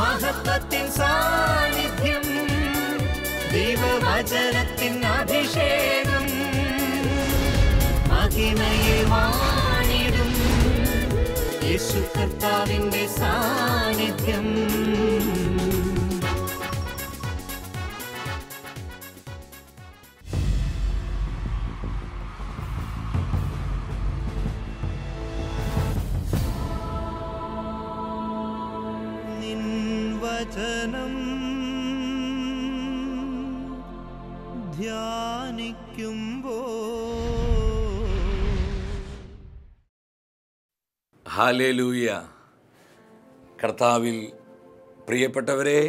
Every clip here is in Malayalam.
മഹത്വത്തിൻ സാന്നിധ്യം, ദൈവവചനത്തിൻ അഭിഷേകം, മഹിമയിൽ വാണിടും യേശു കർത്താവിന്റെ സാന്നിധ്യം. വചനം ധ്യാനിക്കുമ്പോൾ. ഹല്ലേലൂയ. കർത്താവിൽ പ്രിയപ്പെട്ടവരെ,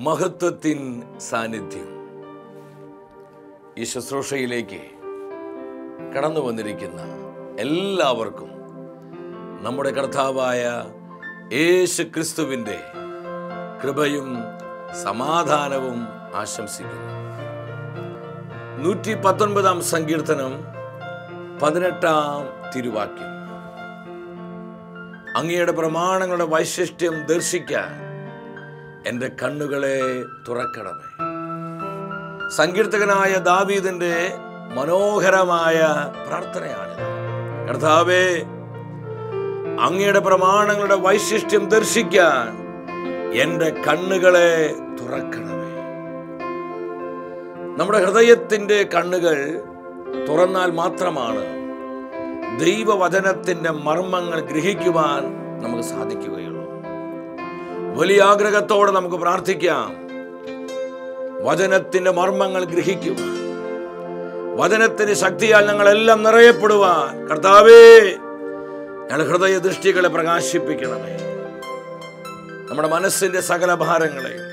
മഹത്വത്തിൻ സാന്നിധ്യം. ഈ ശുശ്രൂഷയിലേക്ക് കടന്നു വന്നിരിക്കുന്ന എല്ലാവർക്കും നമ്മുടെ കർത്താവായ യേശു ക്രിസ്തുവിൻ്റെ കൃപയും സമാധാനവും ആശംസിക്കുന്നു. 119 സങ്കീർത്തനം 18 തിരുവാക്യം. അങ്ങയുടെ പ്രമാണങ്ങളുടെ വൈശിഷ്ട്യം ദർശിക്കാൻ എൻ്റെ കണ്ണുകളെ തുറക്കണമേ. സങ്കീർത്തകനായ ദാവീദിന്റെ മനോഹരമായ പ്രാർത്ഥനയാണിത്. കർത്താവേ, അങ്ങയുടെ പ്രമാണങ്ങളുടെ വൈശിഷ്ട്യം ദർശിക്കാൻ എൻ്റെ കണ്ണുകളെ തുറക്കണമേ. നമ്മുടെ ഹൃദയത്തിൻ്റെ കണ്ണുകൾ തുറന്നാൽ മാത്രമാണ് ദൈവവചനത്തിൻ്റെ മർമ്മങ്ങൾ ഗ്രഹിക്കുവാൻ നമുക്ക് സാധിക്കുകയുള്ളൂ. വലിയ ആഗ്രഹത്തോടെ നമുക്ക് പ്രാർത്ഥിക്കാം. വചനത്തിൻ്റെ മർമ്മങ്ങൾ ഗ്രഹിക്കുവാൻ, വചനത്തിൻ്റെ ശക്തിയാൽ ഞങ്ങളെല്ലാം നിറയപ്പെടുവാൻ കർത്താവേ, ഞങ്ങളുടെ ഹൃദയ ദൃഷ്ടികളെ പ്രകാശിപ്പിക്കണമേ. നമ്മുടെ മനസ്സിൻ്റെ സകല ഭാരങ്ങളെയും,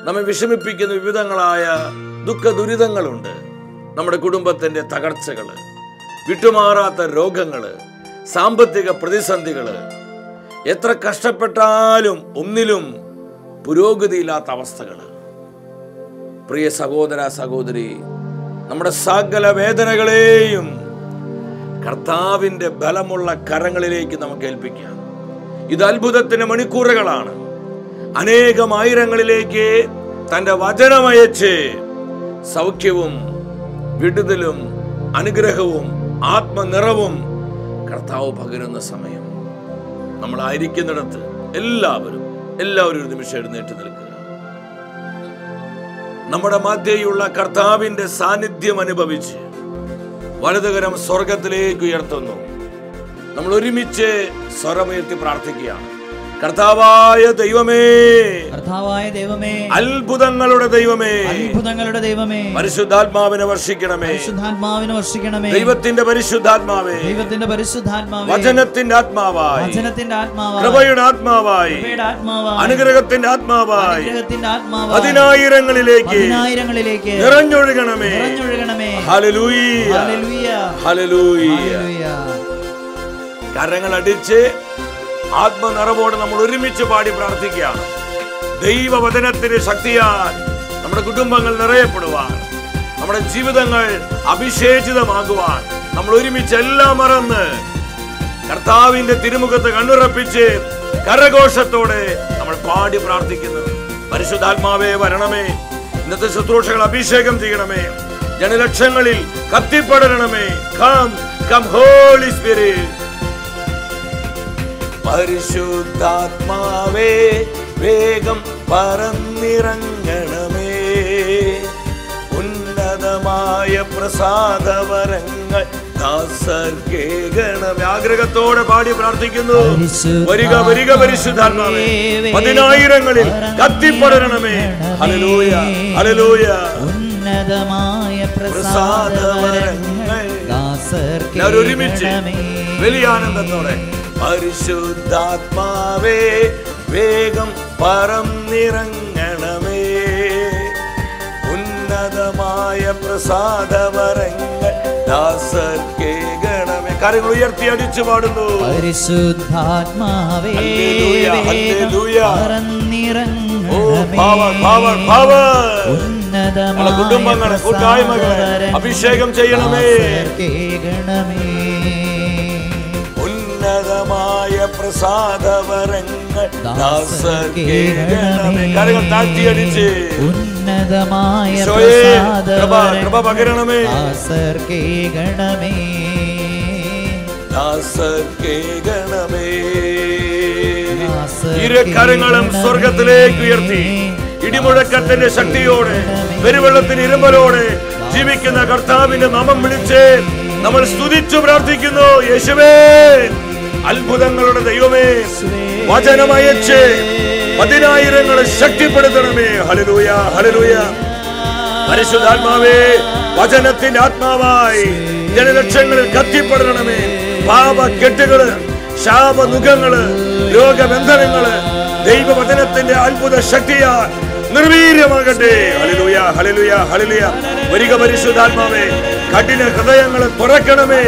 നമ്മെ വിഷമിപ്പിക്കുന്ന വിവിധങ്ങളായ ദുഃഖ ദുരിതങ്ങളുണ്ട്. നമ്മുടെ കുടുംബത്തിൻ്റെ തകർച്ചകൾ, വിട്ടുമാറാത്ത രോഗങ്ങൾ, സാമ്പത്തിക പ്രതിസന്ധികൾ, എത്ര കഷ്ടപ്പെട്ടാലും ഒന്നിലും പുരോഗതിയില്ലാത്ത അവസ്ഥകൾ. പ്രിയ സഹോദര സഹോദരി, നമ്മുടെ സകല വേദനകളെയും കർത്താവിൻ്റെ ബലമുള്ള കരങ്ങളിലേക്ക് നമുക്ക് ഏൽപ്പിക്കാം. ഇത് അത്ഭുതത്തിന്റെ മണിക്കൂറുകളാണ്. അനേകം ആയിരങ്ങളിലേക്ക് തൻ്റെ വചനമയച്ച് സൗഖ്യവും വിടുതലും അനുഗ്രഹവും ആത്മനിറവും കർത്താവ് പകരുന്ന സമയം. നമ്മളായിരിക്കുന്നിടത്ത് എല്ലാവരും ഒരു നിമിഷം എഴുന്നേറ്റ് നിൽക്കുക. നമ്മുടെ മധ്യയുള്ള കർത്താവിന്റെ സാന്നിധ്യം അനുഭവിച്ച് വലതുകരം സ്വർഗത്തിലേക്ക് ഉയർത്തുന്നു. നമ്മൾ ഒരുമിച്ച് സ്വരമുയർത്തി പ്രാർത്ഥിക്കുകയാണ്. കർത്താവായ ദൈവമേ, അത്ഭുതങ്ങളുടെ ദൈവമേ, പരിശുദ്ധാത്മാവിനെ വർഷിക്കണമേ. ദൈവത്തിന്റെ പരിശുദ്ധാത്മാവേ, വചനത്തിന്റെ ആത്മാവായി, കൃപയുടെ ആത്മാവായി, അനുഗ്രഹത്തിന്റെ ആത്മാവായി പതിനായിരങ്ങളിലേക്ക് നിറഞ്ഞൊഴുകണമേ. Hallelujah, hallelujah. കരങ്ങളടിച്ച് ആത്മനിറവോടെ നമ്മൾ ഒരുമിച്ച് പാടി പ്രാർത്ഥിക്കുകയാണ്. ദൈവവചനത്തിന്റെ ശക്തിയാൽ നമ്മുടെ കുടുംബങ്ങൾ നിറയപ്പെടുവാൻ, നമ്മുടെ ജീവിതങ്ങൾ അഭിഷേചിതമാകുവാൻ നമ്മൾ ഒരുമിച്ച് എല്ലാം മറന്ന് കർത്താവിന്റെ തിരുമുഖത്ത് കണ്ണുറപ്പിച്ച് കരഘോഷത്തോടെ നമ്മൾ പാടി പ്രാർത്ഥിക്കുന്നു. പരിശുദ്ധാത്മാവേ വരണമേ, ഇന്നത്തെ ശുശ്രൂഷകൾ അഭിഷേകം ചെയ്യണമേ, ജനലക്ഷങ്ങളിൽ കത്തിപ്പടരണമേ. Come come holy spirit. പരിശുദ്ധാത്മാവേ വേഗം പറന്നിറങ്ങണമേ, ഉന്നതമായ പ്രസാദവരങ്ങൾ ദാസർക്കേകണമേ. ആഗ്രഹത്തോടെ പാടി പ്രാർത്ഥിക്കുന്നു. വരിക വരിക പരിശുദ്ധാത്മാവേ, പതിനായിരങ്ങളിൽ കത്തിപ്പടരണമേ. Hallelujah, hallelujah. ഉന്നതമായ പ്രസാദവരങ്ങൾ ഒരുമിച്ച് വലിയ ആനന്ദത്തോടെ പരിശുദ്ധാത്മാവേ വേഗം പറന്നിറങ്ങണമേ, ഉന്നതമായ പ്രസാദവരങ്ങൾ ദാസർക്കേകണമേ. കാര്യങ്ങൾ ഉയർത്തി അടിച്ചു പാടുന്നു. പരിശുദ്ധാത്മാവേ കുടുംബങ്ങളെ കൂട്ടായ്മകളെ അഭിഷേകം ചെയ്യണമേ. ഉന്നതമായ പ്രസാദവരങ്ങൾ ദാസർക്കേകണമേ. കരങ്ങൾ താഴ്ത്തിയടിച്ച് ഉന്നതമായ കൃപ പകരണമേ. ദാസർക്കേകണമേ, ദാസർക്കേകണമേ. ഇരു കരങ്ങളും സ്വർഗത്തിലേക്ക് ഉയർത്തി ഇടിമുഴക്കത്തിന്റെ ശക്തിയോടെ പെരുവെള്ളത്തിന് ഇരുമ്പലോടെ ജീവിക്കുന്ന കർത്താവിന്റെ നാമം വിളിച്ച് നമ്മൾ സ്തുതിച്ചു പ്രാർത്ഥിക്കുന്നു. യേശുവേ, അത്ഭുതങ്ങളുടെ ദൈവമേ, വചനമയച്ച് 10,000 ശക്തിപ്പെടുത്തണമേ. ഹല്ലേലൂയ, ഹല്ലേലൂയ. പരിശുദ്ധാത്മാവേ, വചനത്തിന്റെ ആത്മാവായി ജനലക്ഷങ്ങളിൽ കത്തിപ്പെടണമേ. പാപക്കെട്ടുകള്, ശാപനുഖങ്ങള്, രോഗബന്ധനങ്ങള് ദൈവവചനത്തിന്റെ അത്ഭുത ശക്തിയാൽ നിർവീര്യമാകട്ടെ. ഹല്ലേലൂയ, ഹല്ലേലൂയ, ഹല്ലേലൂയ. വരിക പരിശുദ്ധാത്മാവേ, കഠിന ഹൃദയങ്ങളെ തുറക്കണമേ.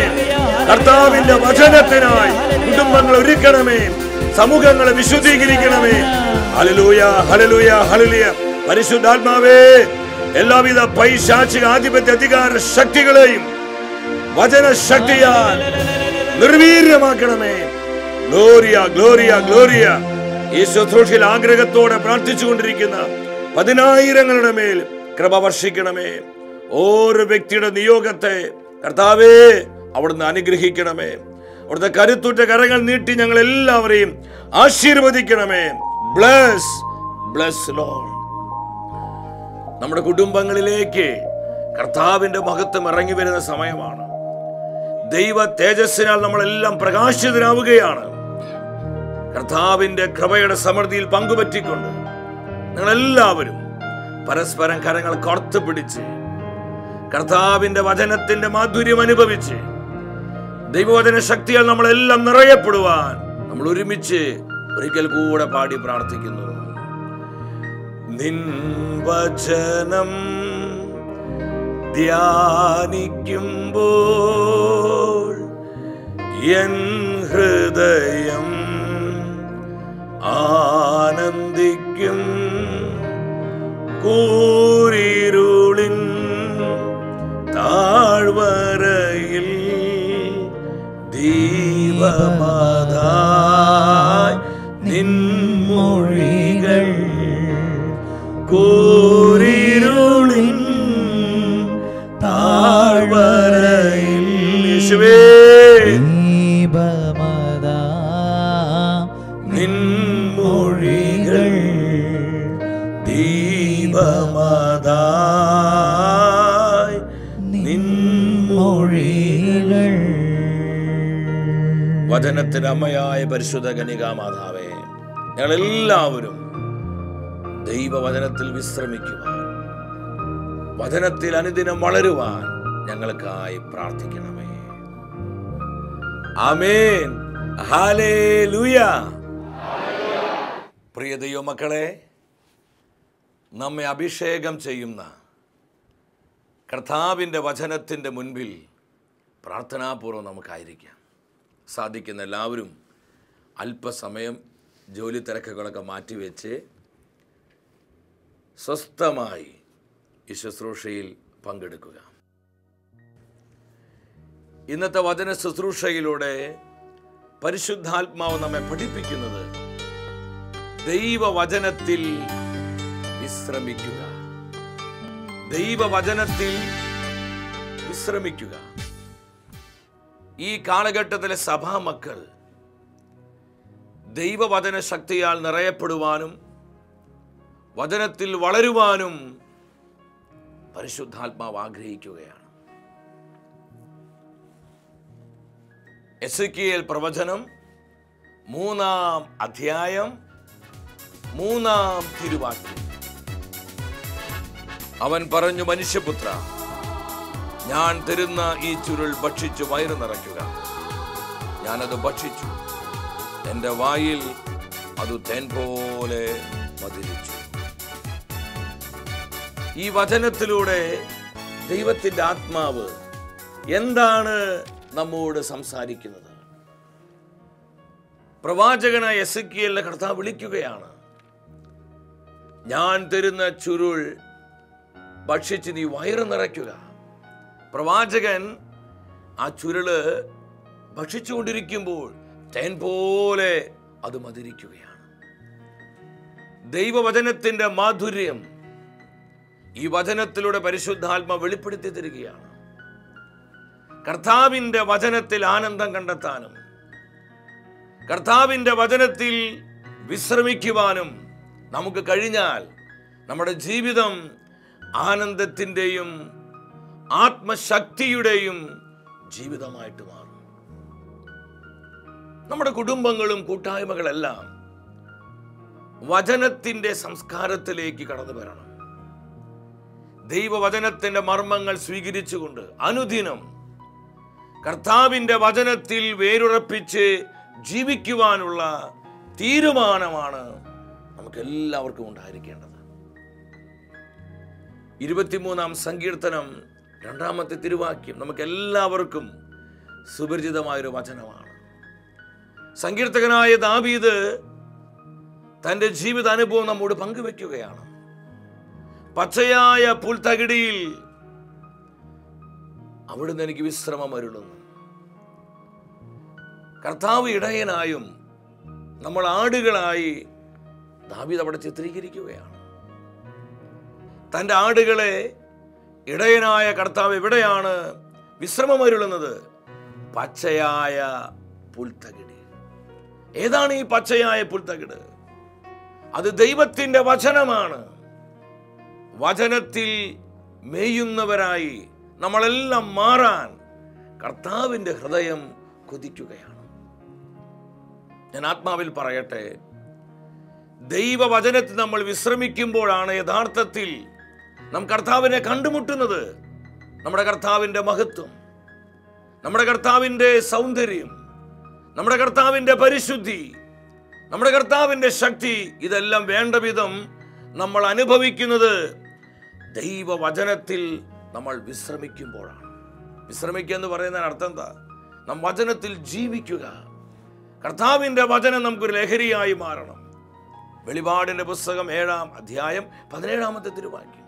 കർത്താവിന്റെ വചനത്തിനായി കുടുംബങ്ങൾ ഒരുക്കണമേ. സമൂഹങ്ങളെ വിശുദ്ധീകരിക്കണമേ. ഹല്ലേലൂയ, ഹല്ലേലൂയ, ഹല്ലേലൂയ. പരിശുദ്ധാത്മാവേ, എല്ലാവിധ പൈശാചിക ആധിപത്യ അധികാര ശക്തികളെയും വചന ശക്തിയാൽ നിർവീര്യമാക്കണമേ. Gloria, Gloria, Gloria. ഈ ശുശ്രൂഷയിൽ ആഗ്രഹത്തോടെ പ്രാർത്ഥിച്ചുകൊണ്ടിരിക്കുന്ന 10,000 മേൽ കൃപ വർഷിക്കണമേ. ഓരോ വ്യക്തിയുടെ നിയോഗത്തെ കർത്താവേ അവിടുന്ന് അനുഗ്രഹിക്കണമേ. അവിടുത്തെ കരുത്തുറ്റ കരങ്ങൾ നീട്ടി ഞങ്ങൾ എല്ലാവരെയും ആശീർവദിക്കണമേ. Bless, bless Lord. നമ്മുടെ കുടുംബങ്ങളിലേക്ക് കർത്താവിന്റെ മഹത്വം ഇറങ്ങി വരുന്ന സമയമാണ്. ദൈവ തേജസ്സിനാൽ നമ്മളെല്ലാം പ്രകാശിതരാവുകയാണ്. കർത്താവിന്റെ കൃപയുടെ സമൃദ്ധിയിൽ പങ്കുപറ്റിക്കൊണ്ട് നിങ്ങളെല്ലാവരും പരസ്പരം കരങ്ങൾ കോർത്ത് പിടിച്ച് കർത്താവിന്റെ വചനത്തിന്റെ മാധുര്യം അനുഭവിച്ച് ദൈവവചന ശക്തിയാൽ നമ്മളെല്ലാം നിറയപ്പെടുവാൻ നമ്മൾ ഒരുമിച്ച് ഒരിക്കൽ കൂടെ പാടി പ്രാർത്ഥിക്കുന്നു. നിൻ വചനം ധ്യാനിക്കുമ്പോൾ എൻ ഹൃദയം ആനന്ദിക്കും. കൂരിരുളിൻ താഴ്വരയിൽ ദീപമതായി നിൻ മൊഴികൾ. കൂരിരുളിൻ താഴ്വരയിൽ യേശുവേ ദീപമതാ നിൻ മൊഴികൾ. ദീപമതായി നിൻ മൊഴികൾ. വചനത്തിന് അമ്മയായ പരിശുദ്ധ കന്യകാമാതാവേ, ഞങ്ങളെല്ലാവരും ദൈവവചനത്തിൽ വിശ്രമിക്കുവാൻ, വചനത്തിൽ അനുദിനം വളരുവാൻ ഞങ്ങൾക്കായി പ്രാർത്ഥിക്കണമേ. ആമേൻ, ഹല്ലേലൂയ. പ്രിയ ദൈവമക്കളെ, നമ്മെ അഭിഷേകം ചെയ്യുന്ന കർത്താവിൻ്റെ വചനത്തിൻ്റെ മുൻപിൽ പ്രാർത്ഥനാപൂർവ്വം നമുക്കായിരിക്കാം. സാധിക്കുന്ന എല്ലാവരും അല്പസമയം ജോലി തിരക്കുകളൊക്കെ മാറ്റിവെച്ച് സ്വസ്ഥമായി ഈ ശുശ്രൂഷയിൽ പങ്കെടുക്കുക. ഇന്നത്തെ വചന ശുശ്രൂഷയിലൂടെ പരിശുദ്ധാത്മാവ് നമ്മെ പഠിപ്പിക്കുന്നത് ദൈവവചനത്തിൽ വിശ്രമിക്കുക. ദൈവവചനത്തിൽ വിശ്രമിക്കുക. ഈ കാലഘട്ടത്തിലെ സഭാമക്കൾ ദൈവവചന ശക്തിയാൽ നിറയപ്പെടുവാനും വചനത്തിൽ വളരുവാനും പരിശുദ്ധാത്മാവ് ആഗ്രഹിക്കുകയാണ്. എസെക്കിയേൽ പ്രവചനം 3-ാം അധ്യായം 3-ാം തിരുവാക്യം. അവൻ പറഞ്ഞു, മനുഷ്യപുത്ര, ഞാൻ തരുന്ന ഈ ചുരുൾ ഭക്ഷിച്ചു വയറ് നിറയ്ക്കുക. ഞാനത് ഭക്ഷിച്ചു, എൻ്റെ വായിൽ അത് തേൻ പോലെ മധുരിച്ചു. ഈ വചനത്തിലൂടെ ദൈവത്തിൻ്റെ ആത്മാവ് എന്താണ് നമ്മോട് സംസാരിക്കുന്നത്? പ്രവാചകനായ എസെക്കിയേലിനെ കർത്താവ് വിളിക്കുകയാണ്. ഞാൻ തരുന്ന ചുരുൾ ഭക്ഷിച്ച് നീ വയറ് നിറയ്ക്കുക. പ്രവാചകൻ ആ ചുരുള് ഭക്ഷിച്ചുകൊണ്ടിരിക്കുമ്പോൾ തേൻ പോലെ അത് മധുരിക്കുകയാണ്. ദൈവവചനത്തിന്റെ മാധുര്യം ഈ വചനത്തിലൂടെ പരിശുദ്ധാത്മ വെളിപ്പെടുത്തി തരികയാണ്. കർത്താവിന്റെ വചനത്തിൽ ആനന്ദം കണ്ടെത്താനും കർത്താവിന്റെ വചനത്തിൽ വിശ്രമിക്കുവാനും നമുക്ക് കഴിഞ്ഞാൽ നമ്മുടെ ജീവിതം ആനന്ദത്തിൻ്റെയും ആത്മശക്തിയുടെയും ജീവിതമായിട്ട് മാറും. നമ്മുടെ കുടുംബങ്ങളും കൂട്ടായ്മകളെല്ലാം വചനത്തിന്റെ സംസ്കാരത്തിലേക്ക് കടന്നു വരണം. ദൈവവചനത്തിന്റെ മർമ്മങ്ങൾ സ്വീകരിച്ചുകൊണ്ട് അനുദിനം കർത്താവിന്റെ വചനത്തിൽ വേരുറപ്പിച്ച് ജീവിക്കുവാനുള്ള തീരുമാനമാണ് നമുക്ക് എല്ലാവർക്കും ഉണ്ടായിരിക്കേണ്ടത്. 23-ാം സങ്കീർത്തനം 2-ാമത്തെ തിരുവാക്യം നമുക്ക് എല്ലാവർക്കും സുപരിചിതമായൊരു വചനമാണ്. സങ്കീർത്തകനായ ദാവീദ് തൻ്റെ ജീവിത അനുഭവം നമ്മോട് പങ്കുവെക്കുകയാണ്. പച്ചയായ പുൽത്തകിടിയിൽ അവിടുന്ന് എനിക്ക് വിശ്രമം അരുളുന്നു. കർത്താവ് ഇടയനായും നമ്മൾ ആടുകളായി ദാവീദ് അവിടെ ചിത്രീകരിക്കുകയാണ്. തൻ്റെ ആടുകളെ ഇടയനായ കർത്താവ് എവിടെയാണ് വിശ്രമം അരുളുന്നത്? പച്ചയായ പുൽത്തകിടി. ഏതാണ് ഈ പച്ചയായ പുൽത്തകിട്? അത് ദൈവത്തിൻ്റെ വചനമാണ്. വചനത്തിൽ മേയുന്നവരായി നമ്മളെല്ലാം മാറാൻ കർത്താവിൻ്റെ ഹൃദയം കൊതിക്കുകയാണ്. ഞാൻ ആത്മാവിൽ പറയട്ടെ, ദൈവവചനത്തിൽ നമ്മൾ വിശ്രമിക്കുമ്പോഴാണ് യഥാർത്ഥത്തിൽ നാം കർത്താവിനെ കണ്ടുമുട്ടുന്നത്. നമ്മുടെ കർത്താവിൻ്റെ മഹത്വം, നമ്മുടെ കർത്താവിൻ്റെ സൗന്ദര്യം, നമ്മുടെ കർത്താവിൻ്റെ പരിശുദ്ധി, നമ്മുടെ കർത്താവിൻ്റെ ശക്തി, ഇതെല്ലാം വേണ്ട വിധം നമ്മൾ അനുഭവിക്കുന്നത് ദൈവവചനത്തിൽ നമ്മൾ വിശ്രമിക്കുമ്പോഴാണ്. വിശ്രമിക്കുക എന്ന് പറയുന്നതിന് അർത്ഥം എന്താ? നാം വചനത്തിൽ ജീവിക്കുക. കർത്താവിൻ്റെ വചനം നമുക്കൊരു ലഹരിയായി മാറണം. വെളിപാടിന്റെ പുസ്തകം 7-ാം അധ്യായം 17-ാമത്തെ തിരുവാക്യം.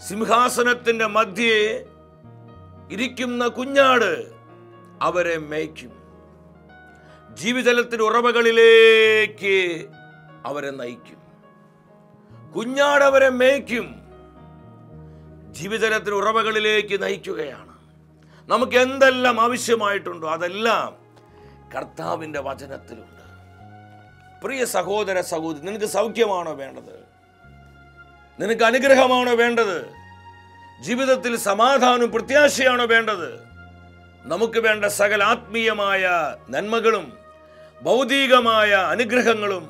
സിംഹാസനത്തിന്റെ മധ്യേ ഇരിക്കുന്ന കുഞ്ഞാട് അവരെ മേയ്ക്കും, ജീവജലത്തിന്റെ ഉറവകളിലേക്ക് അവരെ നയിക്കും. കുഞ്ഞാട് അവരെ മേയ്ക്കും, ജീവജലത്തിന്റെ ഉറവകളിലേക്ക് നയിക്കുകയാണ്. നമുക്ക് എന്തെല്ലാം ആവശ്യമായിട്ടുണ്ടോ അതെല്ലാം കർത്താവിൻ്റെ വചനത്തിലുണ്ട്. പ്രിയ സഹോദര സഹോദരി, നിനക്ക് സൗഖ്യമാണോ വേണ്ടത്? നിനക്ക് അനുഗ്രഹമാണോ വേണ്ടത്? ജീവിതത്തിൽ സമാധാനവും പ്രത്യാശയാണോ വേണ്ടത്? നമുക്ക് വേണ്ട സകല ആത്മീയമായ നന്മകളും ഭൗതികമായ അനുഗ്രഹങ്ങളും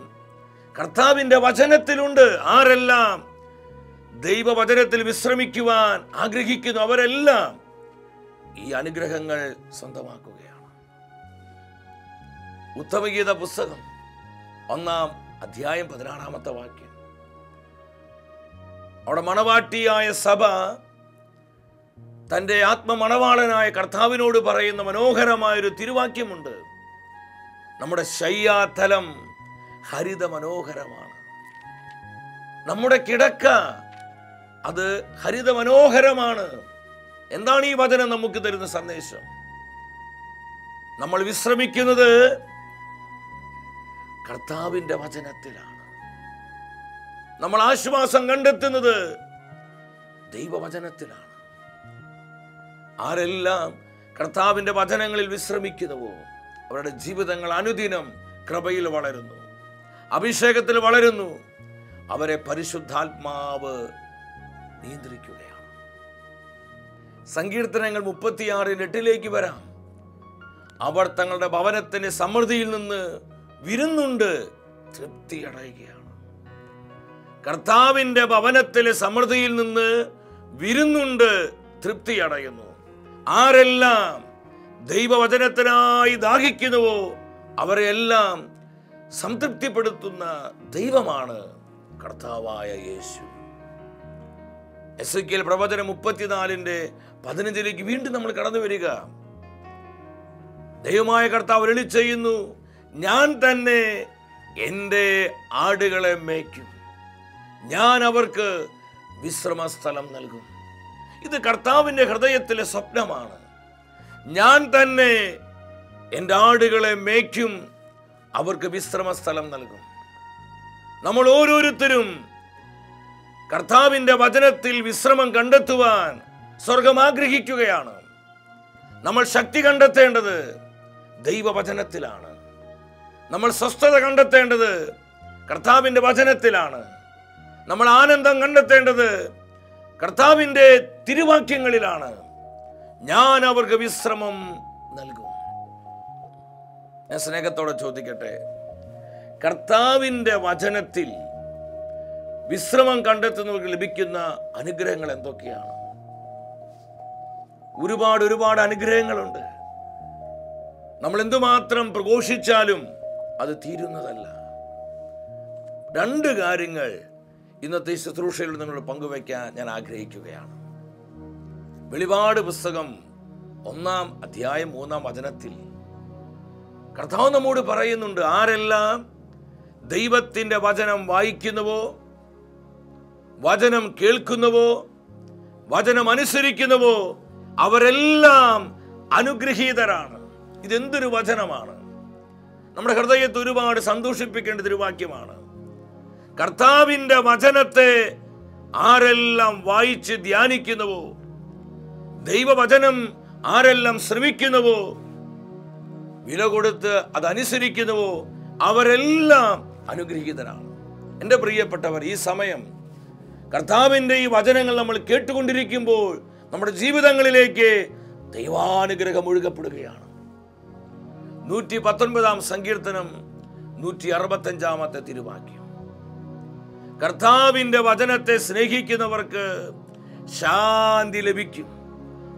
കർത്താവിൻ്റെ വചനത്തിലുണ്ട്. ആരെല്ലാം ദൈവവചനത്തിൽ വിശ്രമിക്കുവാൻ ആഗ്രഹിക്കുന്നു അവരെല്ലാം ഈ അനുഗ്രഹങ്ങൾ സ്വന്തമാക്കുകയാണ്. ഉത്തമഗീത പുസ്തകം 1-ാം അധ്യായം 16-ാമത്തെ വാക്യം. അവിടെ മണവാട്ടിയായ സഭ തൻ്റെ ആത്മമണവാളനായ കർത്താവിനോട് പറയുന്ന മനോഹരമായൊരു തിരുവാക്യമുണ്ട്. നമ്മുടെ ശയ്യാതലം ഹരിത മനോഹരമാണ്. നമ്മുടെ കിടക്ക അത് ഹരിത മനോഹരമാണ്. എന്താണ് ഈ വചനം നമുക്ക് തരുന്ന സന്ദേശം? നമ്മൾ വിശ്രമിക്കുന്നത് കർത്താവിൻ്റെ വചനത്തിലാണ്. നമ്മൾ ആശ്വാസം കണ്ടെത്തുന്നത് ദൈവവചനത്തിലാണ്. ആരെല്ലാം കർത്താവിൻ്റെ വചനങ്ങളിൽ വിശ്രമിക്കുന്നുവോ അവരുടെ ജീവിതങ്ങൾ അനുദിനം കൃപയിൽ വളരുന്നു, അഭിഷേകത്തിൽ വളരുന്നു. അവരെ പരിശുദ്ധാത്മാവ് നിയന്ത്രിക്കുകയാണ്. സങ്കീർത്തനങ്ങൾ 36:8 വരാം. അവർ തങ്ങളുടെ ഭവനത്തിന്റെ സമൃദ്ധിയിൽ നിന്ന് വിരുന്നുണ്ട് തൃപ്തി അടയുകയാണ്. കർത്താവിൻ്റെ ഭവനത്തിലെ സമൃദ്ധിയിൽ നിന്ന് വിരുന്നുണ്ട് തൃപ്തി അടയുന്നു. ആരെല്ലാം ദൈവവചനത്തിനായി ദാഹിക്കുന്നുവോ അവരെല്ലാം സംതൃപ്തിപ്പെടുത്തുന്ന ദൈവമാണ് കർത്താവായ യേശു. എസെക്കിയേൽ പ്രവചനം 34:15 വീണ്ടും നമ്മൾ കടന്നു വരിക. ദൈവമായ കർത്താവ് അരുളി ചെയ്യുന്നു, ഞാൻ തന്നെ എൻ്റെ ആടുകളെ മേയ്ക്കും, ഞാൻ അവർക്ക് വിശ്രമസ്ഥലം നൽകും. ഇത് കർത്താവിൻ്റെ ഹൃദയത്തിലെ സ്വപ്നമാണ്. ഞാൻ തന്നെ എൻ്റെ ആടുകളെ മേയ്ക്കും, അവർക്ക് വിശ്രമ സ്ഥലം നൽകും. നമ്മൾ ഓരോരുത്തരും കർത്താവിൻ്റെ വചനത്തിൽ വിശ്രമം കണ്ടെത്തുവാൻ സ്വർഗം ആഗ്രഹിക്കുകയാണ്. നമ്മൾ ശക്തി കണ്ടെത്തേണ്ടത് ദൈവവചനത്തിലാണ്. നമ്മൾ സ്വസ്ഥത കണ്ടെത്തേണ്ടത് കർത്താവിൻ്റെ വചനത്തിലാണ്. നമ്മൾ ആനന്ദം കണ്ടെത്തേണ്ടത് കർത്താവിൻ്റെ തിരുവാക്യങ്ങളിലാണ്. ഞാൻ അവർക്ക് വിശ്രമം നൽകും. ഞാൻ സ്നേഹത്തോടെ ചോദിക്കട്ടെ, കർത്താവിൻ്റെ വചനത്തിൽ വിശ്രമം കണ്ടെത്തുന്നവർക്ക് ലഭിക്കുന്ന അനുഗ്രഹങ്ങൾ എന്തൊക്കെയാണ്? ഒരുപാട് അനുഗ്രഹങ്ങളുണ്ട്. നമ്മൾ എന്തുമാത്രം പ്രഘോഷിച്ചാലും അത് തീരുന്നതല്ല. 2 കാര്യങ്ങൾ ഇന്നത്തെ ശുശ്രൂഷയിൽ നിങ്ങൾ പങ്കുവയ്ക്കാൻ ഞാൻ ആഗ്രഹിക്കുകയാണ്. വെളിപാട് പുസ്തകം 1-ാം അധ്യായം 3-ാം വചനത്തിൽ കർത്താവ് നമ്മോട് പറയുന്നുണ്ട്, ആരെല്ലാം ദൈവത്തിൻ്റെ വചനം വായിക്കുന്നുവോ, വചനം കേൾക്കുന്നുവോ, വചനം അനുസരിക്കുന്നുവോ അവരെല്ലാം അനുഗ്രഹീതരാണ്. ഇതെന്തൊരു വചനമാണ്! നമ്മുടെ ഹൃദയത്തെ ഒരുപാട് സന്തോഷിപ്പിക്കേണ്ട ഒരു വാക്യമാണ്. കർത്താവിൻ്റെ വചനത്തെ ആരെല്ലാം വായിച്ച് ധ്യാനിക്കുന്നുവോ, ദൈവവചനം ആരെല്ലാം ശ്രവിക്കുന്നുവോ, വില കൊടുത്ത് അതനുസരിക്കുന്നുവോ അവരെല്ലാം അനുഗ്രഹീതരാണ്. എൻ്റെ പ്രിയപ്പെട്ടവർ, ഈ സമയം കർത്താവിൻ്റെ ഈ വചനങ്ങൾ നമ്മൾ കേട്ടുകൊണ്ടിരിക്കുമ്പോൾ നമ്മുടെ ജീവിതങ്ങളിലേക്ക് ദൈവാനുഗ്രഹം ഒഴുകപ്പെടുകയാണ്. 119-ാം സങ്കീർത്തനം 165-ാമത്തെ തിരുവാക്യം, കർത്താവിൻ്റെ വചനത്തെ സ്നേഹിക്കുന്നവർക്ക് ശാന്തി ലഭിക്കും,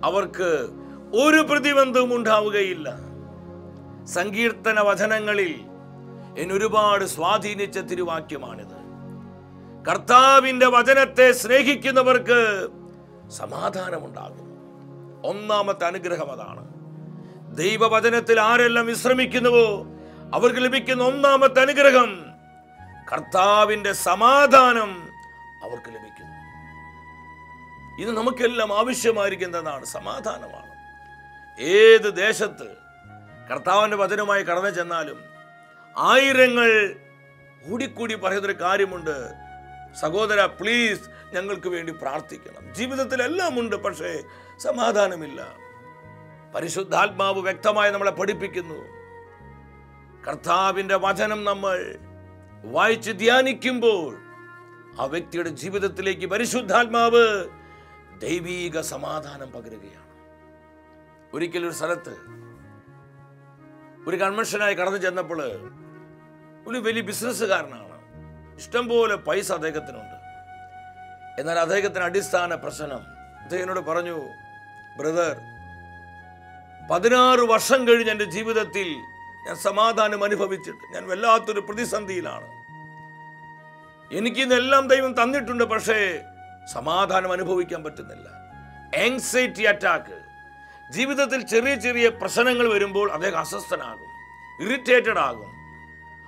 അവർക്ക് ഒരു പ്രതിബന്ധവും ഉണ്ടാവുകയില്ല. സങ്കീർത്തന വചനങ്ങളിൽ എന്നെ ഒരുപാട് സ്വാധീനിച്ച തിരുവാക്യമാണിത്. കർത്താവിൻ്റെ വചനത്തെ സ്നേഹിക്കുന്നവർക്ക് സമാധാനമുണ്ടാകും. 1-ാമത്തെ അനുഗ്രഹം അതാണ്. ദൈവവചനത്തിൽ ആരെല്ലാം വിശ്രമിക്കുന്നുവോ അവർക്ക് ലഭിക്കുന്ന 1-ാമത്തെ അനുഗ്രഹം കർത്താവിൻ്റെ സമാധാനം അവർക്ക് ലഭിക്കുന്നു. ഇത് നമുക്കെല്ലാം ആവശ്യമായിരിക്കുന്നതാണ്, സമാധാനമാണ്. ഏത് ദേശത്ത് കർത്താവിൻ്റെ വചനമായി കടന്നു ചെന്നാലും ആയിരങ്ങൾ കൂടിക്കൂടി പറയുന്നൊരു കാര്യമുണ്ട്, സഹോദര പ്ലീസ് ഞങ്ങൾക്ക് വേണ്ടി പ്രാർത്ഥിക്കണം. ജീവിതത്തിലെല്ലാം ഉണ്ട്, പക്ഷേ സമാധാനമില്ല. പരിശുദ്ധാത്മാവ് വ്യക്തമായി നമ്മളെ പഠിപ്പിക്കുന്നു, കർത്താവിൻ്റെ വചനം നമ്മൾ വായിച്ച് ധ്യാനിക്കുമ്പോൾ ആ വ്യക്തിയുടെ ജീവിതത്തിലേക്ക് പരിശുദ്ധാത്മാവ് ദൈവീക സമാധാനം പകരുകയാണ്. ഒരിക്കലൊരു സ്ഥലത്ത് ഒരു കൺവെൻഷനായി കടന്നു ചെന്നപ്പോൾ ഒരു വലിയ ബിസിനസ്സുകാരനാണ്, ഇഷ്ടംപോലെ പൈസ അദ്ദേഹത്തിനുണ്ട്. എന്നാൽ അദ്ദേഹത്തിന് അടിസ്ഥാന പ്രശ്നം, അദ്ദേഹത്തിനോട് പറഞ്ഞു, ബ്രദർ, 16 വർഷം കഴിഞ്ഞ് എൻ്റെ ജീവിതത്തിൽ ഞാൻ സമാധാനം അനുഭവിച്ചിട്ട് ഞാൻ വല്ലാത്തൊരു പ്രതിസന്ധിയിലാണ്. എനിക്കിന്നെല്ലാം ദൈവം തന്നിട്ടുണ്ട്, പക്ഷേ സമാധാനം അനുഭവിക്കാൻ പറ്റുന്നില്ല. Anxiety attack. ജീവിതത്തിൽ ചെറിയ ചെറിയ പ്രശ്നങ്ങൾ വരുമ്പോൾ അദ്ദേഹം അസ്വസ്ഥനാകും, ഇറിറ്റേറ്റഡ് ആകും.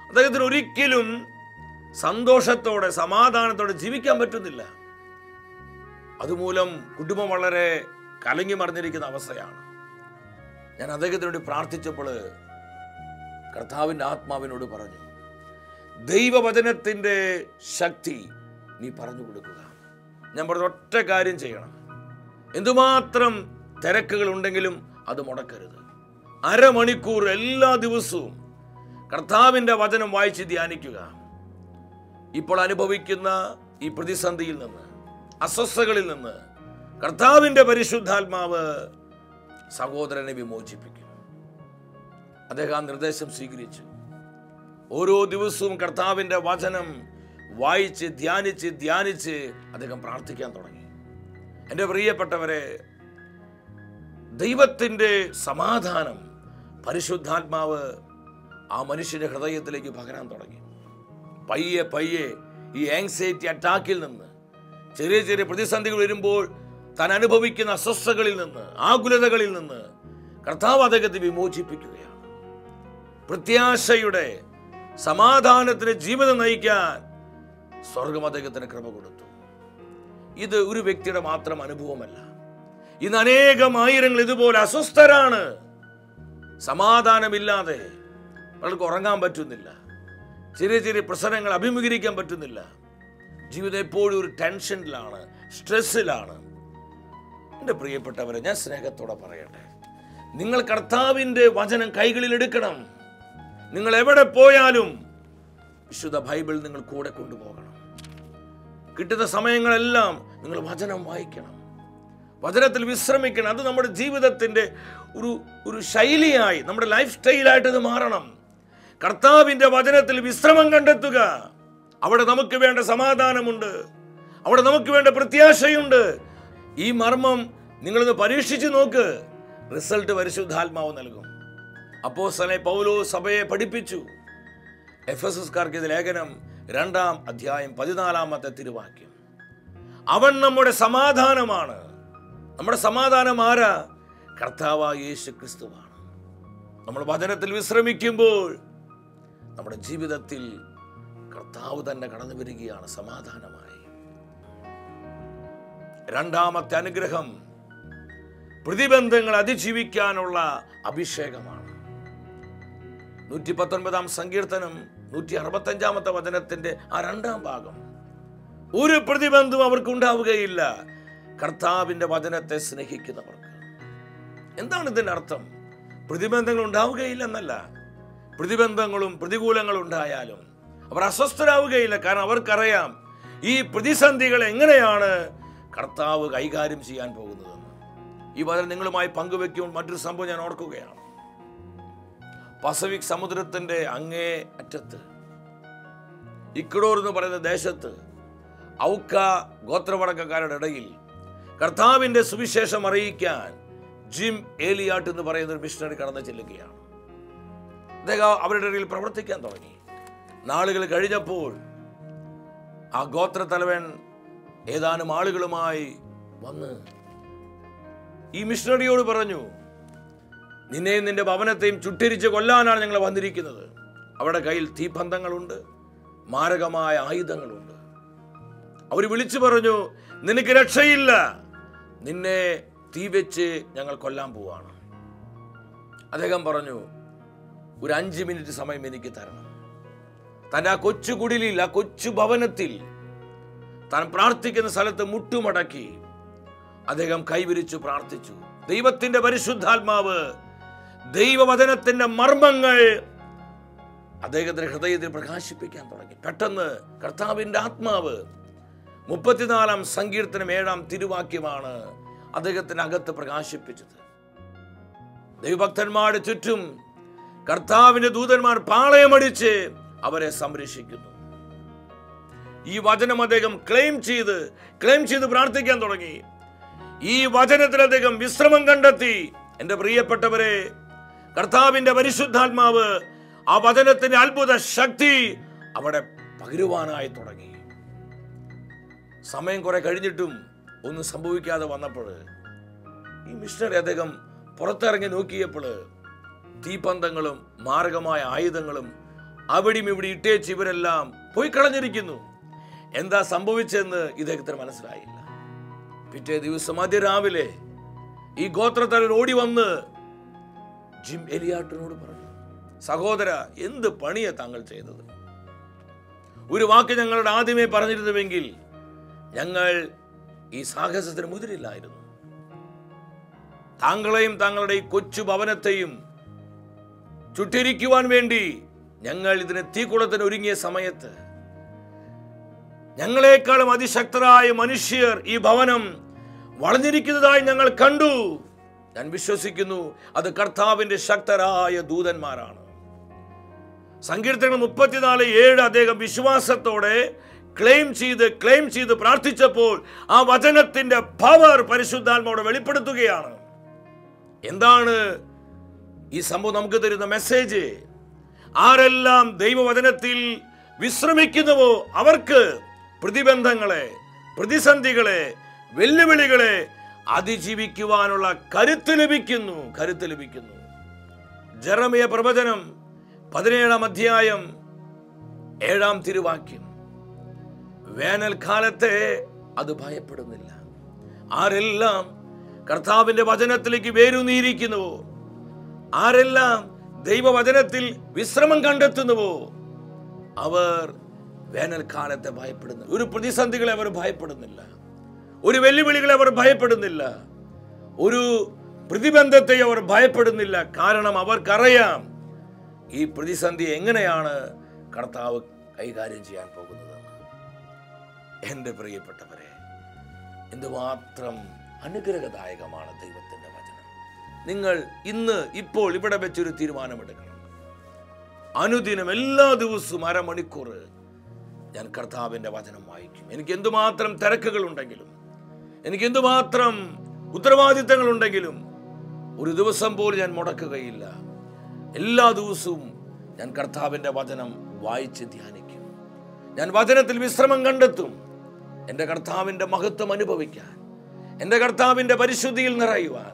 അദ്ദേഹത്തിന് ഒരിക്കലും സന്തോഷത്തോടെ സമാധാനത്തോടെ ജീവിക്കാൻ പറ്റുന്നില്ല. അതുമൂലം കുടുംബം വളരെ കലങ്ങി മറിഞ്ഞിരിക്കുന്ന അവസ്ഥയാണ്. ഞാൻ അദ്ദേഹത്തിനോട് പ്രാർത്ഥിച്ചപ്പോൾ കർത്താവിൻ്റെ ആത്മാവിനോട് പറഞ്ഞു, ദൈവവചനത്തിൻ്റെ ശക്തി നീ പറഞ്ഞു കൊടുക്കുക. ഞാൻ പറഞ്ഞ ഒറ്റ കാര്യം ചെയ്യണം, എന്തുമാത്രം തിരക്കുകൾ ഉണ്ടെങ്കിലും അത് മുടക്കരുത്. അരമണിക്കൂർ എല്ലാ ദിവസവും കർത്താവിൻ്റെ വചനം വായിച്ച് ധ്യാനിക്കുക. ഇപ്പോൾ അനുഭവിക്കുന്ന ഈ പ്രതിസന്ധിയിൽ നിന്ന്, അസ്വസ്ഥതകളിൽ നിന്ന് കർത്താവിൻ്റെ പരിശുദ്ധാത്മാവ് സഹോദരനെ വിമോചിപ്പിക്കും. അദ്ദേഹം ആ നിർദ്ദേശം സ്വീകരിച്ചു. ഓരോ ദിവസവും കർത്താവിൻ്റെ വചനം വായിച്ച് ധ്യാനിച്ച് അദ്ദേഹം പ്രാർത്ഥിക്കാൻ തുടങ്ങി. എൻ്റെ പ്രിയപ്പെട്ടവരെ, ദൈവത്തിൻ്റെ സമാധാനം പരിശുദ്ധാത്മാവ് ആ മനുഷ്യൻ്റെ ഹൃദയത്തിലേക്ക് പകരാൻ തുടങ്ങി. പയ്യെ ഈ ആങ്സൈറ്റി അറ്റാക്കിൽ നിന്ന്, ചെറിയ ചെറിയ പ്രതിസന്ധികൾ വരുമ്പോൾ താൻ അനുഭവിക്കുന്ന അസ്വസ്ഥതകളിൽ നിന്ന്, ആകുലതകളിൽ നിന്ന് കർത്താവ് അദ്ദേഹത്തെ വിമോചിപ്പിക്കുകയാണ്. പ്രത്യാശയുടെ സമാധാനത്തിന് ജീവിതം നയിക്കാൻ സ്വർഗം അദ്ദേഹത്തിന് കൃപ കൊടുത്തു. ഇത് ഒരു വ്യക്തിയുടെ മാത്രം അനുഭവമല്ല. ഇന്ന് അനേകം ആയിരങ്ങൾ ഇതുപോലെ അസ്വസ്ഥരാണ്, സമാധാനമില്ലാതെ പലർക്കും ഉറങ്ങാൻ പറ്റുന്നില്ല, ചെറിയ ചെറിയ പ്രശ്നങ്ങൾ അഭിമുഖീകരിക്കാൻ പറ്റുന്നില്ല. ജീവിതം എപ്പോഴും ഒരു ടെൻഷനിലാണ്, സ്ട്രെസ്സിലാണ്. എൻ്റെ പ്രിയപ്പെട്ടവരെ, ഞാൻ സ്നേഹത്തോടെ പറയട്ടെ, നിങ്ങൾ കർത്താവിൻ്റെ വചനം കൈകളിൽ എടുക്കണം. നിങ്ങൾ എവിടെ പോയാലും വിശുദ്ധ ബൈബിൾ നിങ്ങൾ കൂടെ കൊണ്ടുപോകണം. കിട്ടുന്ന സമയങ്ങളെല്ലാം നിങ്ങൾ വചനം വായിക്കണം, വചനത്തിൽ വിശ്രമിക്കണം. അത് നമ്മുടെ ജീവിതത്തിൻ്റെ ഒരു ശൈലിയായി, നമ്മുടെ ലൈഫ് സ്റ്റൈലായിട്ട് ഇത് മാറണം. കർത്താവിൻ്റെ വചനത്തിൽ വിശ്രമം കണ്ടെത്തുക. അവിടെ നമുക്ക് വേണ്ട സമാധാനമുണ്ട്, അവിടെ നമുക്ക് വേണ്ട പ്രത്യാശയുണ്ട്. ഈ മർമ്മം നിങ്ങളൊന്ന് പരീക്ഷിച്ച് നോക്ക്. റിസൾട്ട് പരിശുദ്ധാത്മാവ് നൽകും. അപ്പോസ്തലനായ പൗലോസ് സഭയെ പഠിപ്പിച്ചു. എഫെസസ്കാർക്ക് ഇത് ലേഖനം 2-ാം അധ്യായം 14-ാമത്തെ തിരുവാക്യം. അവൻ നമ്മുടെ സമാധാനമാണ്. നമ്മുടെ സമാധാനം ആരാ? കർത്താവായ യേശു ക്രിസ്തുവാണ്. നമ്മൾ വചനത്തിൽ വിശ്രമിക്കുമ്പോൾ നമ്മുടെ ജീവിതത്തിൽ കർത്താവ് തന്നെ കടന്നു വരികയാണ് സമാധാനമായി. രണ്ടാമത്തെ അനുഗ്രഹം പ്രതിബന്ധങ്ങൾ അതിജീവിക്കാനുള്ള അഭിഷേകമാണ്. 119-ാം സങ്കീർത്തനം 165-ാമത്തെ വചനത്തിന്റെ ആ 2-ാം ഭാഗം. ഒരു പ്രതിബന്ധവും അവർക്ക് ഉണ്ടാവുകയില്ല കർത്താവിന്റെ വചനത്തെ സ്നേഹിക്കുന്നവർക്ക്. എന്താണ് ഇതിന്റെ അർത്ഥം? പ്രതിബന്ധങ്ങൾ ഉണ്ടാവുകയില്ല എന്നല്ല. പ്രതിബന്ധങ്ങളും പ്രതികൂലങ്ങളും ഉണ്ടായാലും അവർ അസ്വസ്ഥരാവുകയില്ല. കാരണം അവർക്കറിയാം ഈ പ്രതിസന്ധികൾ എങ്ങനെയാണ് കർത്താവ് കൈകാര്യം ചെയ്യാൻ പോകുന്നതെന്ന്. ഈ വചനം നിങ്ങളുമായി പങ്കുവെക്കുമ്പോൾ മറ്റൊരു സംഭവം ഞാൻ ഓർക്കുകയാണ്. പസഫിക് സമുദ്രത്തിന്റെ അങ്ങേ അറ്റത്ത് ഇക്വഡോർ എന്ന് പറയുന്ന ദേശത്ത് ഔക്ക ഗോത്രവടക്കക്കാരുടെ ഇടയിൽ കർത്താവിന്റെ സുവിശേഷം അറിയിക്കാൻ ജിം ഏലിയാട്ട് എന്ന് പറയുന്ന ഒരു മിഷണറി കടന്നു ചെല്ലുകയാണ്. അദ്ദേഹം അവരുടെ ഇടയിൽ പ്രവർത്തിക്കാൻ തുടങ്ങി. നാളുകൾ കഴിഞ്ഞപ്പോൾ ആ ഗോത്ര തലവൻ ഏതാനും ആളുകളുമായി വന്ന് ഈ മിഷണറിയോട് പറഞ്ഞു, നിന്നെയും നിന്റെ ഭവനത്തെയും ചുട്ടരിച്ച് കൊല്ലാനാണ് ഞങ്ങൾ വന്നിരിക്കുന്നത്. അവരുടെ കയ്യിൽ തീപന്തങ്ങളുണ്ട്, മാരകമായ ആയുധങ്ങളുണ്ട്. അവർ വിളിച്ചു പറഞ്ഞു, നിനക്ക് രക്ഷയില്ല, നിന്നെ തീ വെച്ച് ഞങ്ങൾ കൊല്ലാൻ പോവാണ്. അദ്ദേഹം പറഞ്ഞു, ഒരു 5 മിനിറ്റ് സമയം എനിക്ക് തരണം. തൻ്റെ ആ കൊച്ചു കുടിലിൽ, ആ കൊച്ചു ഭവനത്തിൽ താൻ പ്രാർത്ഥിക്കുന്ന സ്ഥലത്ത് മുട്ടുമടക്കി അദ്ദേഹം കൈവിരിച്ചു പ്രാർത്ഥിച്ചു. ദൈവത്തിന്റെ പരിശുദ്ധാത്മാവ് ദൈവവചനത്തിന്റെ മർമ്മങ്ങൾ അദ്ദേഹത്തിന്റെ ഹൃദയത്തിൽ പ്രകാശിപ്പിക്കാൻ തുടങ്ങി. പെട്ടെന്ന് കർത്താവിന്റെ ആത്മാവ് 34-ാം സങ്കീർത്തനം 7-ാം തിരുവാക്യമാണ് അദ്ദേഹത്തിന് അകത്ത് പ്രകാശിപ്പിച്ചത്. ദൈവഭക്തന്മാരുടെ ചുറ്റും കർത്താവിന്റെ ദൂതന്മാർ പാളയമടിച്ച് അവരെ സംരക്ഷിക്കുന്നു. ഈ വചനം അദ്ദേഹം ക്ലെയിം ചെയ്ത് പ്രാർത്ഥിക്കാൻ തുടങ്ങി. ഈ വചനത്തിൽ അദ്ദേഹം വിശ്രമം കണ്ടെത്തി. എൻ്റെ പ്രിയപ്പെട്ടവരെ, കർത്താവിന്റെ പരിശുദ്ധാത്മാവ് ആ വചനത്തിന്റെ അത്ഭുത ശക്തി അവിടെ പകരുവാനായി തുടങ്ങി. സമയം കുറെ കഴിഞ്ഞിട്ടും ഒന്നും സംഭവിക്കാതെ വന്നപ്പോൾ ഈ മിഷണറി അദ്ദേഹം പുറത്തിറങ്ങി നോക്കിയപ്പോൾ തീപന്തങ്ങളും മാരകമായ ആയുധങ്ങളും അവിടെയും ഇവിടെ ഇട്ടേച്ച് ഇവരെല്ലാം പോയി കളഞ്ഞിരിക്കുന്നു. എന്താ സംഭവിച്ചെന്ന് ഇദ്ദേഹത്തിന് മനസ്സിലായില്ല. പിറ്റേ ദിവസം അതിരാവിലെ ഈ ഗോത്രത്തലവൻ ഓടി വന്ന് ജിം എലിയാട്ടിനോട് പറഞ്ഞു, സഹോദര, എന്ത് പണിയാ താങ്കൾ ചെയ്തത്? ഒരു വാക്ക് ഞങ്ങളുടെ ആദ്യമേ പറഞ്ഞിരുന്നുവെങ്കിൽ ഞങ്ങൾ ഈ സാഹസത്തിന് മുതിരില്ലായിരുന്നു. താങ്കളെയും താങ്കളുടെ ഈ കൊച്ചു ഭവനത്തെയും ചുട്ടിരിക്കുവാൻ വേണ്ടി ഞങ്ങൾ ഇതിന് തീക്കുളത്തിന് ഒരുങ്ങിയ സമയത്ത് ഞങ്ങളെക്കാളും അതിശക്തരായ മനുഷ്യർ ഈ ഭവനം വളഞ്ഞിരിക്കുന്നതായി ഞങ്ങൾ കണ്ടു. ഞാൻ വിശ്വസിക്കുന്നു അത് കർത്താവിന്റെ ശക്തരായ ദൂതന്മാരാണ്. സങ്കീർത്തനം 34:7 അദ്ദേഹം വിശ്വാസത്തോടെ ക്ലെയിം ചെയ്ത് പ്രാർത്ഥിച്ചപ്പോൾ ആ വചനത്തിന്റെ പവർ പരിശുദ്ധാത്മാവോട് വെളിപ്പെടുത്തുകയാണ്. എന്താണ് ഈ സംഭവം നമുക്ക് തരുന്ന മെസ്സേജ്? ആരെല്ലാം ദൈവവചനത്തിൽ വിശ്രമിക്കുന്നുവോ അവർക്ക് പ്രതിബന്ധങ്ങളെ, പ്രതിസന്ധികളെ, വെല്ലുവിളികളെ അതിജീവിക്കുവാനുള്ള കരുത്ത് ലഭിക്കുന്നു. ജെറമിയ പ്രവചനം 17-ാം അധ്യായം 7-ാം തിരുവാക്യം. വേനൽക്കാലത്തെ അത് ഭയപ്പെടുന്നില്ല. ആരെല്ലാം കർത്താവിന്റെ വചനത്തിലേക്ക് വേരൂന്നിയിരിക്കുന്നുവോ, ആരെല്ലാം ദൈവവചനത്തിൽ വിശ്രമം കണ്ടെത്തുന്നുവോ അവർ വേനൽക്കാലത്തെ ഭയപ്പെടുന്നു. ഒരു പ്രതിസന്ധികളെ അവർ ഭയപ്പെടുന്നില്ല, ഒരു വെല്ലുവിളികളെ അവർ ഭയപ്പെടുന്നില്ല, ഒരു പ്രതിബന്ധത്തെ അവർ ഭയപ്പെടുന്നില്ല. കാരണം അവർക്കറിയാം ഈ പ്രതിസന്ധി എങ്ങനെയാണ് കർത്താവ് കൈകാര്യം ചെയ്യാൻ പോകുന്നതെന്ന്. എൻ്റെ പ്രിയപ്പെട്ടവരെ, എന്തുമാത്രം അനുഗ്രഹദായകമാണ് ദൈവത്തിൻ്റെ വചനം. നിങ്ങൾ ഇപ്പോൾ ഇവിടെ വെച്ചൊരു തീരുമാനമെടുക്കണം. അനുദിനം എല്ലാ ദിവസവും അരമണിക്കൂർ ഞാൻ കർത്താവിൻ്റെ വചനം വായിക്കും. എനിക്ക് എന്തുമാത്രം തിരക്കുകൾ ഉണ്ടെങ്കിലും, എനിക്ക് എന്തുമാത്രം ഉത്തരവാദിത്തങ്ങൾ ഉണ്ടെങ്കിലും ഒരു ദിവസം പോലും ഞാൻ മുടക്കുകയില്ല. എല്ലാ ദിവസവും ഞാൻ കർത്താവിൻ്റെ വചനം വായിച്ച് ധ്യാനിക്കും. ഞാൻ വചനത്തിൽ വിശ്രമം കണ്ടെത്തും. എൻ്റെ കർത്താവിൻ്റെ മഹത്വം അനുഭവിക്കാൻ, എൻ്റെ കർത്താവിൻ്റെ പരിശുദ്ധിയിൽ നിറയുവാൻ,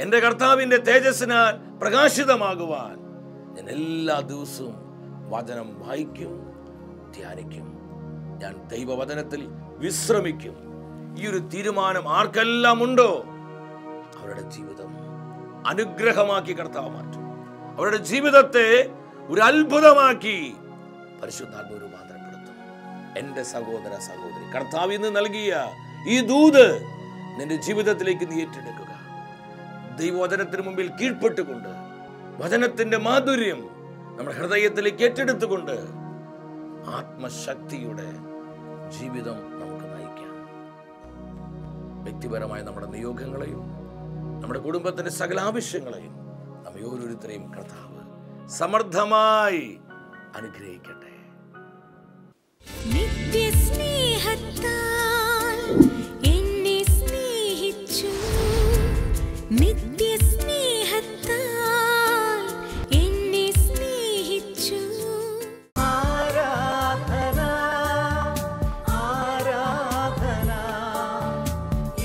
എൻ്റെ കർത്താവിൻ്റെ തേജസ്സിനാൽ പ്രകാശിതമാകുവാൻ ഞാൻ എല്ലാ ദിവസവും വചനം വായിക്കും, ധ്യാനിക്കും. ഞാൻ ദൈവവചനത്തിൽ വിശ്രമിക്കും. ഈ ഒരു തീരുമാനം ആർക്കെല്ലാം ഉണ്ടോ അവരുടെ ജീവിതം അനുഗ്രഹമാക്കി കർത്താവ് മാറ്റും. അവരുടെ ജീവിതത്തെ ഒരു അത്ഭുതമാക്കി പരിശുദ്ധാത്മാവ് രൂപാന്തരപ്പെടുത്തും. എൻ്റെ സഹോദര സഹോദരി, കർത്താവ് ഇന്ന് നൽകിയ ഈ ദൂത് നിന്റെ ജീവിതത്തിലേക്ക് നീ ഏറ്റെടുക്കുക. ദൈവവചനത്തിന് മുമ്പിൽ കീഴ്പ്പെട്ടുകൊണ്ട് വചനത്തിന്റെ മാധുര്യം നമ്മുടെ ഹൃദയത്തിലേക്ക് ഏറ്റെടുത്തുകൊണ്ട് ആത്മശക്തിയുടെ ജീവിതം നമുക്ക് നയിക്കാം. വ്യക്തിപരമായ നമ്മുടെ നിയോഗങ്ങളെയും നമ്മുടെ കുടുംബത്തിന്റെ സകല ആവശ്യങ്ങളെയും നമ്മെ ഓരോരുത്തരെയും കർത്താവ് സമൃദ്ധമായി അനുഗ്രഹിക്കട്ടെ. നിത്യസ്നേഹത്താൽ എന്നെ സ്നേഹിച്ചു, നിത്യസ്നേഹത്താൽ എന്നെ സ്നേഹിച്ചു. ആരാധന ആരാധന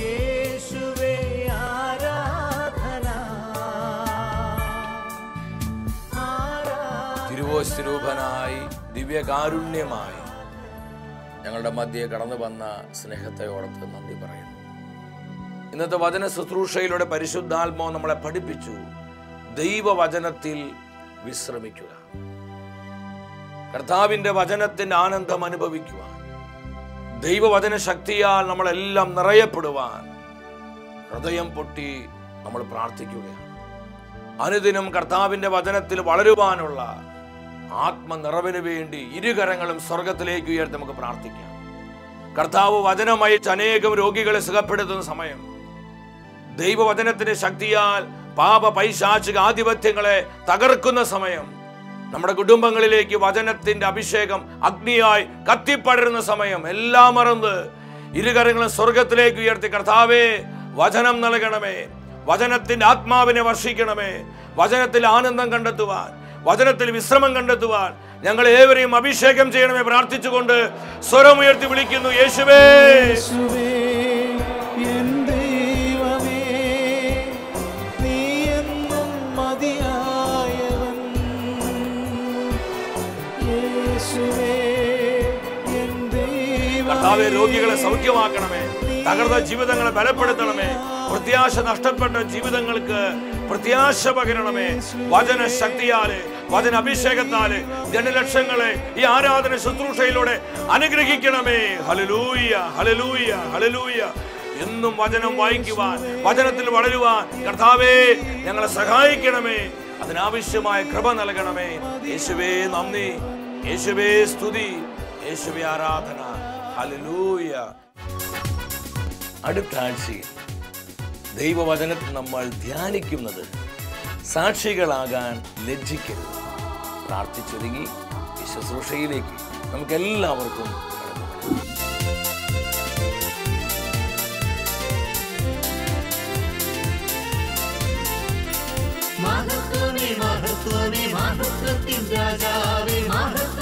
യേശുവേ ആരാധന. തിരുവോസ്വരൂപനായി ദിവ്യകാരുണ്യമായി ഞങ്ങളുടെ മധ്യേ കടന്നു വന്ന സ്നേഹത്തെ ഓർത്ത് നന്ദി പറയുന്നു. ഇന്നത്തെ വചന ശുശ്രൂഷയിലൂടെ പരിശുദ്ധാത്മാവ് നമ്മളെ പഠിപ്പിച്ചു ദൈവവചനത്തിൽ വിശ്രമിക്കുക, കർത്താവിൻ്റെ വചനത്തിൻ്റെ ആനന്ദം അനുഭവിക്കുവാൻ, ദൈവവചന ശക്തിയാൽ നമ്മളെല്ലാം നിറയപ്പെടുവാൻ ഹൃദയം പൊട്ടി നമ്മൾ പ്രാർത്ഥിക്കുകയാണ്. അനുദിനം കർത്താവിൻ്റെ വചനത്തിൽ വളരുവാനുള്ള ആത്മനിറവിന് വേണ്ടി ഇരുകരങ്ങളും സ്വർഗത്തിലേക്ക് ഉയർത്തി നമുക്ക് പ്രാർത്ഥിക്കാം. കർത്താവ് വചനമയച്ച് അനേകം രോഗികളെ സുഖപ്പെടുത്തുന്ന സമയം, ദൈവവചനത്തിന്റെ ശക്തിയാൽ പാപ പൈശാചിക ആധിപത്യങ്ങളെ തകർക്കുന്ന സമയം, നമ്മുടെ കുടുംബങ്ങളിലേക്ക് വചനത്തിന്റെ അഭിഷേകം അഗ്നിയായി കത്തിപ്പടരുന്ന സമയം, എല്ലാം മറന്ന് ഇരുകരങ്ങളും സ്വർഗത്തിലേക്ക് ഉയർത്തി കർത്താവേ വചനം നൽകണമേ, വചനത്തിന്റെ ആത്മാവിനെ വർഷിക്കണമേ, വചനത്തിൽ ആനന്ദം കണ്ടെത്തുവാൻ, വചനത്തിൽ വിശ്രമം കണ്ടെത്തുവാൻ ഞങ്ങൾ ഏവരെയും അഭിഷേകം ചെയ്യണമേ പ്രാർത്ഥിച്ചുകൊണ്ട് സ്വരമുയർത്തി വിളിക്കുന്നു, യേശുവേ യേശുവേ എൻ ദൈവമേ നീ എന്നും മതിയായവൻ. യേശുവേ എൻ ദൈവമേ കർത്താവേ രോഗികളെ സൗഖ്യമാക്കണമേ, തകർന്ന ജീവിതങ്ങളെ ബലപ്പെടുത്തണമേ, പ്രത്യാശ നഷ്ടപ്പെട്ട ജീവിതങ്ങൾക്ക് പ്രത്യാശ പകരണമേ. വചന ശക്തിയാല്, വചന അഭിഷേകത്താല് ജനലക്ഷങ്ങളെ ഈ ആരാധന ശുശ്രൂഷയിലൂടെ അനുഗ്രഹിക്കണമേ. ഹല്ലേലൂയ, ഹല്ലേലൂയ, ഹല്ലേലൂയ. എന്നും വചനം വായിക്കുവാൻ, വചനത്തിൽ വളരുവാൻ കർത്താവേ ഞങ്ങളെ സഹായിക്കണമേ. അതിനാവശ്യമായ കൃപ നൽകണമേ. യേശുവേ നന്ദി, യേശുവേ സ്തുതി, യേശുവേ ആരാധന. ഹല്ലേലൂയ. അടുത്ത ആഴ്ചയിൽ ദൈവവചനത്തിൽ നമ്മൾ ധ്യാനിക്കുന്നത് സാക്ഷികളാകാൻ ലജ്ജിക്കരുത്. പ്രാർത്ഥിച്ചൊരുങ്ങി ഈ ശുശ്രൂഷയിലേക്ക് നമുക്കെല്ലാവർക്കും കടന്നു വരാം. മഹത്വമേ മഹത്വമേ മഹത്വത്തിൻ രാജാവേ മഹത്വ